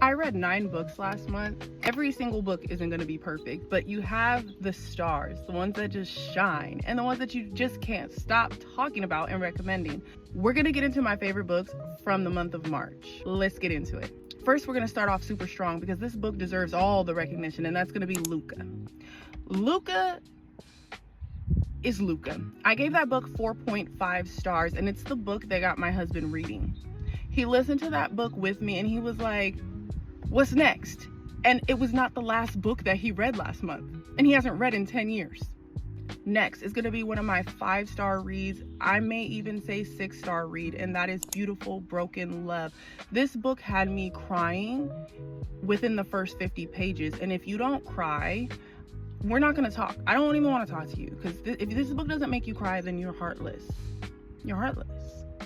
I read 9 books last month. Every single book isn't going to be perfect, but you have the stars, the ones that just shine, and the ones that you just can't stop talking about and recommending. We're going to get into my favorite books from the month of March. Let's get into it. First, we're going to start off super strong because this book deserves all the recognition, and that's going to be Luca. Luca is Luca. I gave that book 4.5 stars, and it's the book that got my husband reading. He listened to that book with me, and he was like, what's next? And it was not the last book that he read last month, and he hasn't read in 10 years. Next is going to be one of my 5-star reads. I may even say 6-star read, and that is Beautiful Broken Love. This book had me crying within the first 50 pages, and if you don't cry, we're not going to talk. I don't even want to talk to you, because if this book doesn't make you cry, then you're heartless. You're heartless.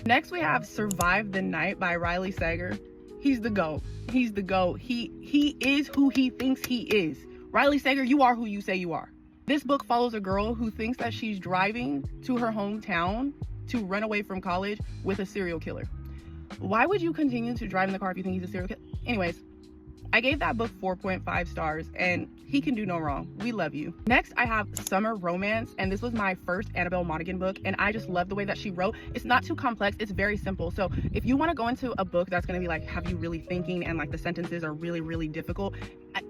Next, we have Survive the Night by Riley Sager. He's the GOAT. He's the GOAT. He is who he thinks he is. Riley Sager, you are who you say you are. This book follows a girl who thinks that she's driving to her hometown to run away from college with a serial killer. Why would you continue to drive in the car if you think he's a serial killer? Anyways, I gave that book 4.5 stars, and he can do no wrong. We love you. Next, I have Summer Romance, and this was my first Annabelle Monaghan book, and I just love the way that she wrote. It's not too complex. It's very simple. So if you want to go into a book that's going to be like, have you really thinking, and like the sentences are really, really difficult,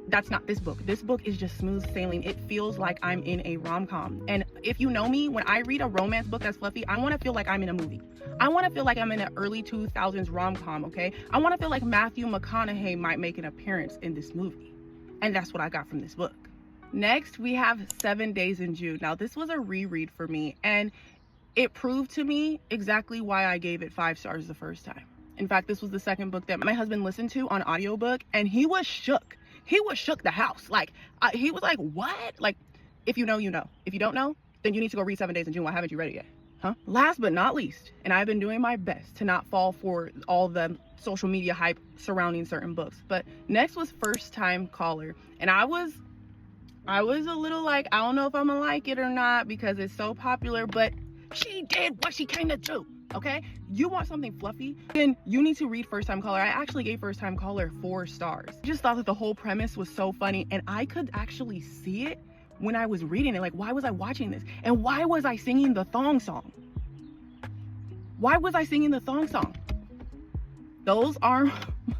that's not this book. This book is just smooth sailing. It feels like I'm in a rom-com. And if you know me, when I read a romance book that's fluffy, I want to feel like I'm in a movie. I want to feel like I'm in an early 2000s rom-com, okay? I want to feel like Matthew McConaughey might make an appearance in this movie. And that's what I got from this book. Next, we have 7 Days in June. Now, this was a reread for me, and it proved to me exactly why I gave it 5 stars the first time. In fact, this was the second book that my husband listened to on audiobook, and he was shook. He was shook the house. Like, he was like, what? Like, if you know, you know. If you don't know, then you need to go read 7 Days in June. Why haven't you read it yet? Huh? Last but not least, and I've been doing my best to not fall for all the social media hype surrounding certain books, but next was First Time Caller, and I was a little like, I don't know if I'm gonna like it or not because it's so popular, but she did what she came to do. Okay, you want something fluffy, then you need to read First Time Caller. I actually gave First Time Caller 4 stars. I just thought that the whole premise was so funny, and I could actually see it when I was reading it. Like, why was I watching this? And why was I singing the thong song? Why was I singing the thong song? Those are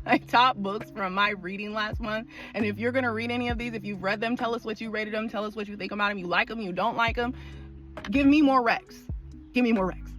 my top books from my reading last month. And if you're gonna read any of these, if you've read them, tell us what you rated them. Tell us what you think about them. You like them, you don't like them. Give me more recs. Give me more recs.